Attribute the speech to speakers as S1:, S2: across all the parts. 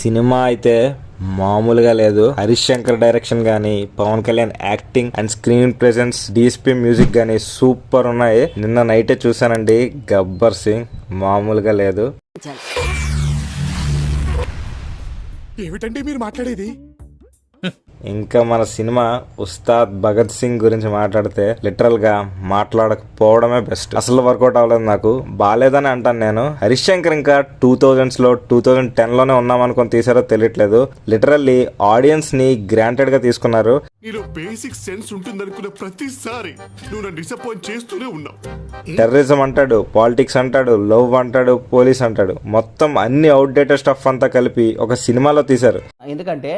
S1: Cinema అయితే మామూలుగా లేదు. హరీష్ శంకర్ డైరెక్షన్ గానీ, Pawan Kalyan acting and screen presence, DSP music గానీ సూపర్ ఉన్నాయి. నిన్న నైటే చూసానండి. గబ్బర్ సింగ్ మామూలుగా లేదు.
S2: ఏమిటండి మీరు మాట్లాడేది?
S1: ఇంకా మన సినిమా ఉస్తాద్ భగత్ సింగ్ గురించి మాట్లాడితే లిటరల్ గా మాట్లాడకపోవడమే బెస్ట్. అసలు వర్కౌట్ అవ్వలేదు, నాకు బాగాలేదని అంటాను నేను. హరీష్ శంకర్ ఇంకా 2000s లో 2010 లోనే ఉన్నాం అనుకుని తీసారో తెలియట్లేదు. లిటరల్లీ ఆడియన్స్ ని గ్రాంటెడ్ గా తీసుకున్నారు.
S2: నీలో బేసిక్ సెన్స్ ఉంటుందనుకున్న ప్రతిసారి నువ్వు నన్ను డిసప్పాయింట్ చేస్తూనే ఉన్నావు.
S1: టెర్రరిజం అంటాడు, పాలిటిక్స్ అంటాడు, లవ్ అంటాడు, పోలీస్ అంటాడు, మొత్తం అన్ని అవుట్డేటెడ్ స్టఫ్ అంతా కలిపి ఒక సినిమాలో తీశారు.
S3: ఎందుకంటే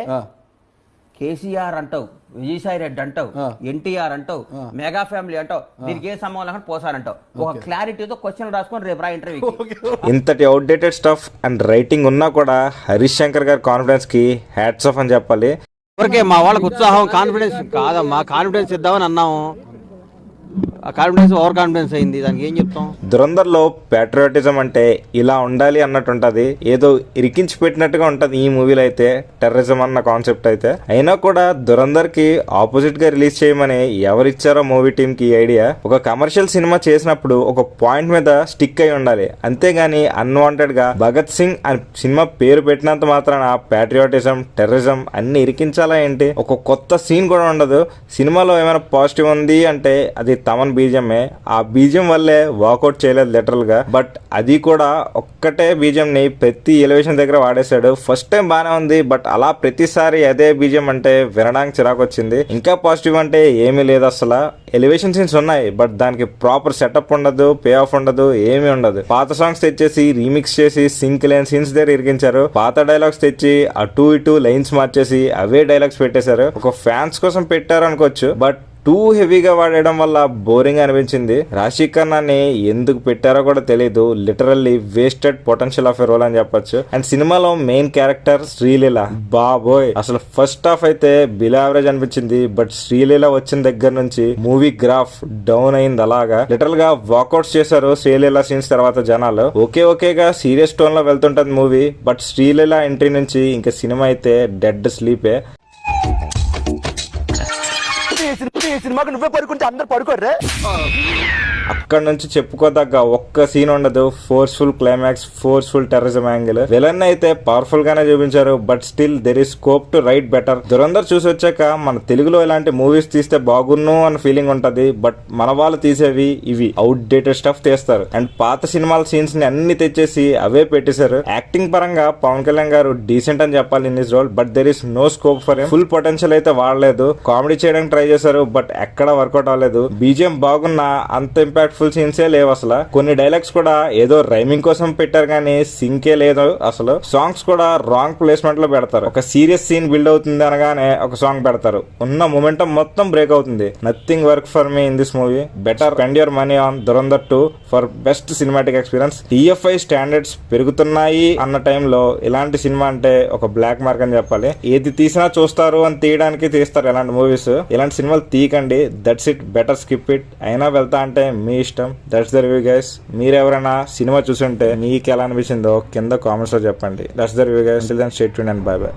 S3: కేసీఆర్ అంటావు, విజయసాయి రెడ్డి అంటావు, ఎన్టీఆర్ అంటావు, మెగా ఫ్యామిలీ అంటావు, దీనికి ఏ సంబంధం లేకుండా పోసారంటావు. ఒక క్లారిటీతో క్వశ్చన్ రాసుకొని రేపు రా ఇంటర్వ్యూ.
S1: ఇంతటి అవుట్డేటెడ్ స్టఫ్ అండ్ రైటింగ్ ఉన్నా కూడా హరీష్ శంకర్ గారి కాన్ఫిడెన్స్ కి హ్యాట్స్ ఆఫ్ అని చెప్పాలి.
S4: ఎవరికే మా వాళ్ళకి ఉత్సాహం, కాన్ఫిడెన్స్ కాదమ్మా, కాన్ఫిడెన్స్ ఇద్దామని అన్నాము. ఆ కాన్ఫిడెన్స్ ఓవర్ కాన్ఫిడెన్స్ అయింది. దానికి ఏం చెప్తాం?
S1: దురందర్లో ప్యాట్రియాటిజం అంటే ఇలా ఉండాలి అన్నట్టు ఉంటది. ఏదో ఇరికించి పెట్టినట్టుగా ఉంటది ఈ మూవీలో అయితే టెర్రరిజం అన్న కాన్సెప్ట్ అయితే. అయినా కూడా దురందర్ కి ఆపోజిట్ గా రిలీజ్ చేయమని ఎవరిచ్చారో మూవీ టీమ్ కి ఐడియా. ఒక కమర్షియల్ సినిమా చేసినప్పుడు ఒక పాయింట్ మీద స్టిక్ అయి ఉండాలి, అంతేగాని అన్వాంటెడ్ గా భగత్ సింగ్ అని సినిమా పేరు పెట్టినంత మాత్రాన ప్యాట్రియాటిజం, టెర్రరిజం అన్ని ఇరికించాలా ఏంటి? ఒక కొత్త సీన్ కూడా ఉండదు. సినిమాలో ఏమైనా పాజిటివ్ ఉంది అంటే అది తమన్ బీజమే. ఆ బీజం వల్లే వాకౌట్ చేయలేదు లిటరల్ గా. బట్ అది కూడా ఒక్కటే బీజం ని ప్రతి ఎలివేషన్ దగ్గర వాడేశాడు. ఫస్ట్ టైం బానే ఉంది, బట్ అలా ప్రతిసారి అదే బీజం అంటే వినడానికి చిరాకు వచ్చింది. ఇంకా పాజిటివ్ అంటే ఏమీ లేదు అసలు. ఎలివేషన్ సీన్స్ ఉన్నాయి, బట్ దానికి ప్రాపర్ సెటప్ ఉండదు, పే ఆఫ్ ఉండదు, ఏమీ ఉండదు. పాత సాంగ్స్ తెచ్చేసి రీమిక్స్ చేసి సింక్ లేని సీన్స్ దగ్గర ఇరికించారు. పాత డైలాగ్స్ తెచ్చి అటు ఇటు లైన్స్ మార్చేసి అవే డైలాగ్స్ పెట్టేశారు. ఒక ఫ్యాన్స్ కోసం పెట్టారు అనుకోవచ్చు, బట్ టూ హెవీగా వాడడం వల్ల బోరింగ్ అనిపించింది. రాశి ఖన్నాని ఎందుకు పెట్టారో కూడా తెలీదు. Literally wasted potential of a role అని చెప్పొచ్చు. అండ్ సినిమాలో మెయిన్ క్యారెక్టర్ శ్రీలీల, బాబోయ్ అసలు ఫస్ట్ హాఫ్ అయితే బిలో యావరేజ్ అనిపించింది. బట్ శ్రీలీల వచ్చిన దగ్గర నుంచి మూవీ గ్రాఫ్ డౌన్ అయింది. అలాగా లిటరల్ గా వాకౌట్స్ చేశారు శ్రీలీల సీన్స్ తర్వాత జనాలు. ఓకేగా సీరియస్ టోన్ లో వెళ్తుంటది మూవీ, బట్ శ్రీలీల ఎంట్రీ నుంచి ఇంకా సినిమా అయితే డెడ్ స్లీపే.
S5: సినిమాకి నువ్వే పడుకుంటే అందరు పడుకోర్రే.
S1: అక్కడ నుంచి చెప్పుకోదగ్గ ఒక్క సీన్ ఉండదు. Forceful climax, forceful terrorism angle. Villain అయితే పవర్ఫుల్ గానే చూపించారు, but still there is scope to right better. Dhurandhar చూసి వచ్చాక మన తెలుగులో ఇలాంటి మూవీస్ తీస్తే బాగున్ను అన్న ఫీలింగ్ ఉంటది. బట్ మన వాళ్ళు తీసేవి ఇవి అవుట్ డేటెడ్ స్టఫ్ తీస్తారు. అండ్ పాత సినిమాల సీన్స్ ని అన్ని తెచ్చేసి అవే పెట్టేశారు. యాక్టింగ్ పరంగా పవన్ కళ్యాణ్ గారు డీసెంట్ అని చెప్పాలి in his role, but there is no scope for him. Full potential అయితే వాడలేదు. కామెడీ చేయడానికి ట్రై చేశారు, బట్ ఎక్కడ వర్కౌట్ అవ్వలేదు. బీజిఎం బాగున్నా అంత ఇంపాక్ట్ఫుల్ సీన్సే లేవు అసలు. కొన్ని డైలాగ్స్ కూడా ఏదో రైమింగ్ కోసం పెట్టారు కానీ సింకే లేదు అసలు. సాంగ్స్ కూడా రాంగ్ ప్లేస్మెంట్ లో పెడతారు. ఒక సీరియస్ సీన్ బిల్డ్ అవుతుంది అనగానే ఒక సాంగ్ పెడతారు. ఉన్న మొమెంటం మొత్తం బ్రేక్ అవుతుంది. Nothing work for me in this movie. Better spend your money on Dhurandhar 2 for best cinematic experience. TFI standards పెరుగుతున్నాయి అన్న టైంలో ఇలాంటి సినిమా అంటే ఒక బ్లాక్ మార్క్ అని చెప్పాలి. ఏది తీసినా చూస్తారు అని తీయడానికి తీస్తారు ఇలాంటి మూవీస్. ఇలాంటి సినిమాలు తీయకండి. That's it, better skip it. అయినా వెళ్తా అంటే మీ ఇష్టం. That's the review guys. మీరెవరైనా సినిమా చూసుంటే మీకు ఎలా అనిపించిందో కింద కామెంట్స్ లో చెప్పండి. That's the review guys. Stay tuned and bye by.